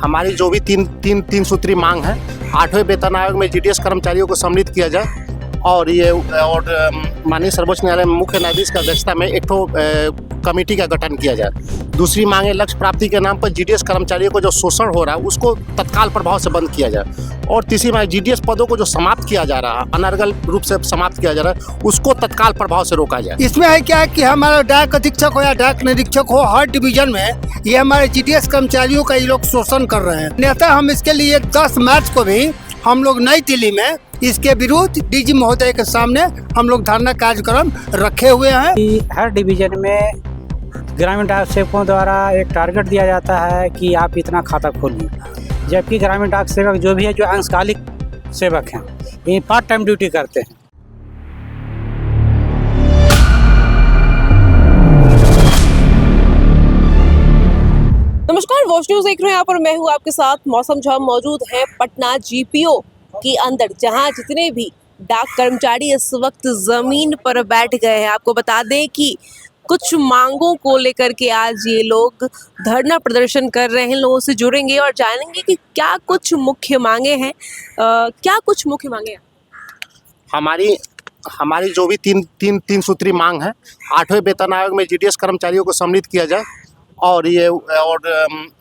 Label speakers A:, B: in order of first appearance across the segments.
A: हमारी जो भी तीन सूत्री मांग है, 8वें वेतन आयोग में जीडीएस कर्मचारियों को सम्मिलित किया जाए और माननीय सर्वोच्च न्यायालय में मुख्य न्यायाधीश की अध्यक्षता में एक कमेटी का गठन किया जाए। दूसरी मांग है लक्ष्य प्राप्ति के नाम पर जीडीएस कर्मचारियों को जो शोषण हो रहा है उसको तत्काल प्रभाव से बंद किया जाए। और तीसरी मांग जीडीएस पदों को जो समाप्त किया जा रहा है, अनर्गल रूप से समाप्त किया जा रहा है, उसको तत्काल प्रभाव से रोका जाए।
B: इसमें है क्या कि हमारा डाक अधीक्षक हो या डाक निरीक्षक हो, हर डिवीजन में ये हमारे जीडीएस कर्मचारियों का ये लोग शोषण कर रहे हैं। नेता हम इसके लिए 10 मार्च को भी हम लोग नई दिल्ली में इसके विरुद्ध डीजी महोदय के सामने हम लोग धरना कार्यक्रम रखे हुए हैं।
C: हर डिवीजन में ग्रामीण डाक सेवकों द्वारा एक टारगेट दिया जाता है कि आप इतना खाता खोलिए, जबकि ग्रामीण डाक सेवक जो भी है, जो अंशकालिक सेवक हैं, ये पार्ट टाइम ड्यूटी करते हैं।
D: नमस्कार, वॉच न्यूज़ देख रहे हैं। यहाँ पर मैं हूँ आपके साथ। मौसम जो हम मौजूद है पटना जीपीओ के अंदर, जहाँ जितने भी डाक कर्मचारी इस वक्त जमीन पर बैठ गए हैं। आपको बता दें कि कुछ मांगों को लेकर के आज ये लोग धरना प्रदर्शन कर रहे हैं। लोगों से जुड़ेंगे और जानेंगे कि क्या कुछ मुख्य मांगे हैं। क्या कुछ मुख्य मांगे हैं?
A: हमारी जो भी तीन सूत्री मांग है, 8वें वेतन आयोग में जीडीएस कर्मचारियों को सम्मिलित किया जाए और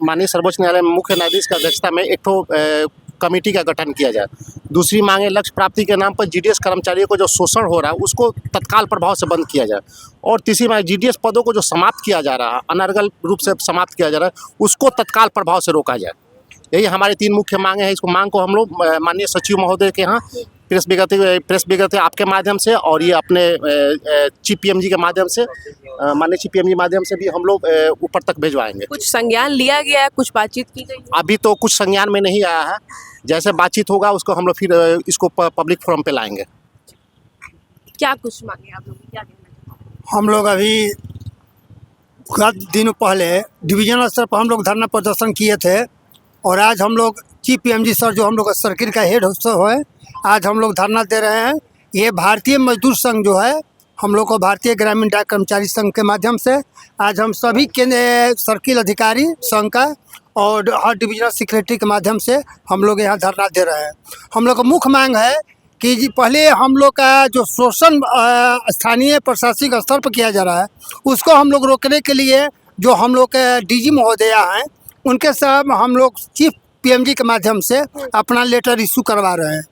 A: माननीय सर्वोच्च न्यायालय में मुख्य न्यायाधीश की अध्यक्षता में एक कमेटी का गठन किया जाए। दूसरी मांग है लक्ष्य प्राप्ति के नाम पर जीडीएस कर्मचारियों को जो शोषण हो रहा है उसको तत्काल प्रभाव से बंद किया जाए। और तीसरी मांग जीडीएस पदों को जो समाप्त किया जा रहा है, अनर्गल रूप से समाप्त किया जा रहा है, उसको तत्काल प्रभाव से रोका जाए। यही हमारी 3 मुख्य मांगे हैं। इसको मांग को हम लोग माननीय सचिव महोदय के यहाँ प्रेस विज्ञप्ति आपके माध्यम से और ये अपने चीफ पीएमजी के माध्यम से, माननीय चीफ पीएमजी माध्यम से भी हम लोग ऊपर तक भिजवाएंगे।
D: कुछ संज्ञान लिया गया है, कुछ बातचीत की गई?
A: अभी तो कुछ संज्ञान में नहीं आया है। जैसे बातचीत होगा उसको हम लोग फिर इसको पब्लिक फोरम पे लाएंगे।
D: क्या कुछ मांगे आप लोग, क्या कहना?
B: हम लोग अभी गत दिनों पहले डिवीजन स्तर पर हम लोग धरना प्रदर्शन किए थे और आज हम लोग चीफ पीएमजी सर, जो हम लोग सर्किल का हेड है, आज हम लोग धरना दे रहे हैं। ये भारतीय मजदूर संघ जो है, हम लोग को भारतीय ग्रामीण डाक कर्मचारी संघ के माध्यम से आज हम सभी केंद्र सर्किल अधिकारी संघ का और हर डिविजनल सेक्रेटरी के माध्यम से हम लोग यहाँ धरना दे रहे हैं। हम लोग का मुख्य मांग है कि जी पहले हम लोग का जो शोषण स्थानीय प्रशासनिक स्तर पर किया जा रहा है उसको हम लोग रोकने के लिए जो हम लोग के डीजी महोदया हैं उनके साथ हम लोग चीफ पीएमजी के माध्यम से अपना लेटर इशू करवा रहे हैं।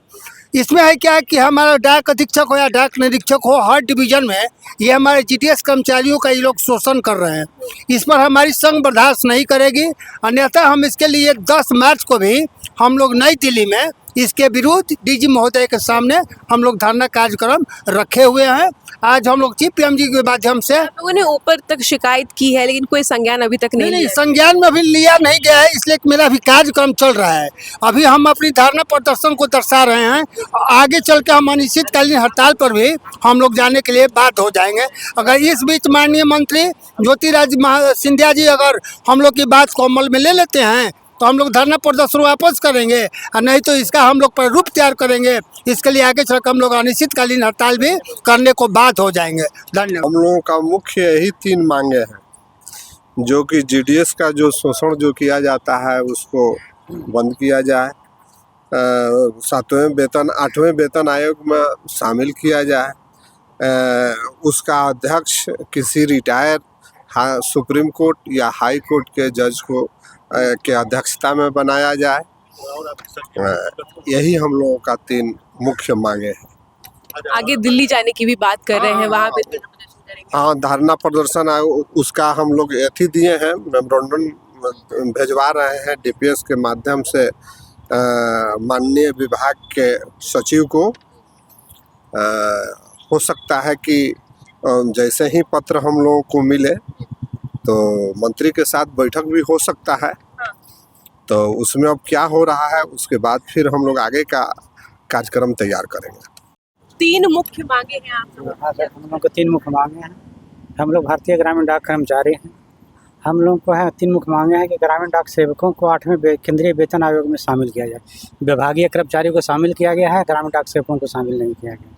B: इसमें है क्या कि हमारा डाक अधीक्षक हो या डाक निरीक्षक हो, हर डिवीजन में ये हमारे जीडीएस कर्मचारियों का ये लोग शोषण कर रहे हैं। इस पर हमारी संघ बर्दाश्त नहीं करेगी, अन्यथा हम इसके लिए 10 मार्च को भी हम लोग नई दिल्ली में इसके विरुद्ध डीजी महोदय के सामने हम लोग धरना कार्यक्रम रखे हुए हैं। आज हम लोग चीफ पीएमजी के माध्यम से
D: लोगों ने ऊपर तक शिकायत की है, लेकिन कोई संज्ञान अभी तक नहीं
B: संज्ञान में अभी लिया नहीं गया है, इसलिए मेरा अभी कार्यक्रम चल रहा है। अभी हम अपनी धरना प्रदर्शन को दर्शा रहे हैं। आगे चल के हम अनिश्चितकालीन हड़ताल पर भी हम लोग जाने के लिए बाध्य हो जाएंगे। अगर इस बीच माननीय मंत्री ज्योतिरादित्य सिंधिया जी अगर हम लोग की बात को अमल में ले लेते हैं तो हम लोग धरना प्रदर्शन वापस करेंगे, और नहीं तो इसका हम लोग पर रूप तैयार करेंगे। इसके लिए आगे चलकर हम लोग अनिश्चितकालीन हड़ताल भी करने को बाध्य हो जाएंगे। धन्यवाद।
E: हम लोगों का मुख्य यही 3 मांगे हैं, जो कि जीडीएस का जो शोषण जो किया जाता है उसको बंद किया जाए, 7वें वेतन 8वें वेतन आयोग में शामिल किया जाए, उसका अध्यक्ष किसी रिटायर सुप्रीम कोर्ट या हाई कोर्ट के जज को के अध्यक्षता में बनाया जाए। यही हम लोगों का 3 मुख्य मांगे हैं।
D: आगे दिल्ली जाने की भी बात कर रहे हैं, वहाँ पे
E: हाँ, धरना प्रदर्शन उसका हम लोग अथी दिए हैं, मेमोरेंडम भेजवा रहे हैं डीपीएस के माध्यम से माननीय विभाग के सचिव को। हो सकता है कि जैसे ही पत्र हम लोगों को मिले तो मंत्री के साथ बैठक भी हो सकता है। तो उसमें अब क्या हो रहा है उसके बाद फिर हम लोग आगे का कार्यक्रम तैयार करेंगे।
D: 3 मुख्य मांगे हैं आप लोगों
C: हाँ सर, हम लोग को 3 मुख्य मांगे हैं। हम लोग भारतीय ग्रामीण डाक कर्मचारी हैं। हम लोग को है 3 मुख्य मांगे हैं कि ग्रामीण डाक सेवकों को 8वें केंद्रीय वेतन आयोग में शामिल किया जाए। विभागीय कर्मचारियों को शामिल किया गया है, ग्रामीण डाक सेवकों को शामिल नहीं किया गया।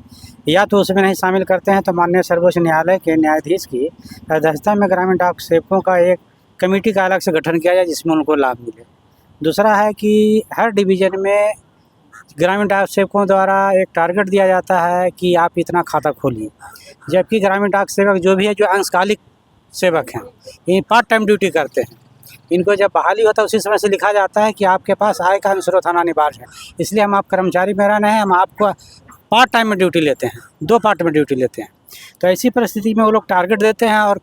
C: या तो उसमें नहीं शामिल करते हैं तो माननीय सर्वोच्च न्यायालय के न्यायाधीश की अध्यक्षता में ग्रामीण डाक सेवकों का एक कमेटी का अलग से गठन किया जाए जिसमें उनको लाभ मिले। दूसरा है कि हर डिवीज़न में ग्रामीण डाक सेवकों द्वारा एक टारगेट दिया जाता है कि आप इतना खाता खोलिए, जबकि ग्रामीण डाक सेवक जो भी है, जो अंशकालिक सेवक हैं, ये पार्ट टाइम ड्यूटी करते हैं। इनको जब बहाली होता है उसी समय से लिखा जाता है कि आपके पास आय का स्रोत होना अनिवार्य है, इसलिए हम आप कर्मचारी में रहना है, हम आपको पार्ट टाइम में ड्यूटी लेते हैं, 2 पार्ट में ड्यूटी लेते हैं। तो ऐसी परिस्थिति में वो लोग टारगेट देते हैं और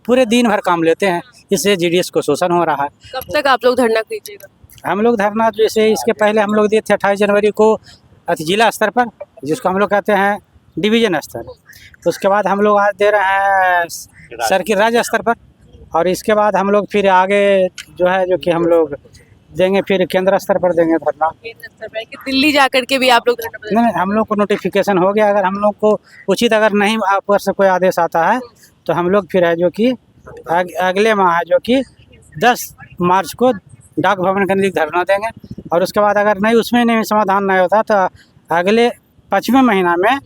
C: पूरे दिन भर काम लेते हैं, इससे जीडीएस को शोषण हो रहा है।
D: कब तक आप लोग धरना कीजिएगा?
C: हम लोग धरना जैसे इसके पहले हम लोग दिए थे 28 जनवरी को जिला स्तर पर, जिसको हम लोग कहते हैं डिवीज़न स्तर। उसके बाद हम लोग आज दे रहे हैं सर्किल राज्य स्तर पर, और इसके बाद हम लोग फिर आगे जो है जो कि हम लोग देंगे फिर केंद्र स्तर पर देंगे धरना।
D: केंद्र स्तर पर कि दिल्ली जा करके भी आप लोग धरना प्रदर्शन?
C: नहीं, हम लोग को नोटिफिकेशन हो गया। अगर हम लोग को उचित अगर नहीं ऊपर से कोई आदेश आता है तो हम लोग फिर है जो कि अगले माह है जो कि 10 मार्च को डाक भवन के नज़दीक धरना देंगे, और उसके बाद अगर नहीं उसमें नहीं समाधान नहीं होता तो अगले 5वें महीना में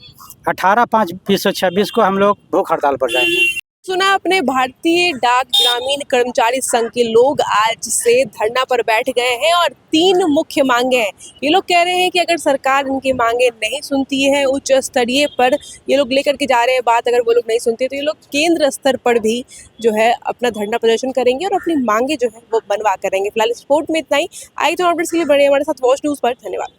C: 18/5/2026 को हम लोग भूख हड़ताल पर जाएंगे।
D: सुना अपने भारतीय डाक ग्रामीण कर्मचारी संघ के लोग आज से धरना पर बैठ गए हैं और 3 मुख्य मांगे हैं। ये लोग कह रहे हैं कि अगर सरकार इनकी मांगे नहीं सुनती है, उच्च स्तरीय पर ये लोग लेकर के जा रहे हैं बात, अगर वो लोग नहीं सुनते तो ये लोग केंद्र स्तर पर भी जो है अपना धरना प्रदर्शन करेंगे और अपनी मांगे जो है वो बनवा करेंगे। फिलहाल इस रिपोर्ट में इतना ही। आई तो अपडेट्स के लिए बने हमारे साथ वॉच न्यूज़ पर। धन्यवाद।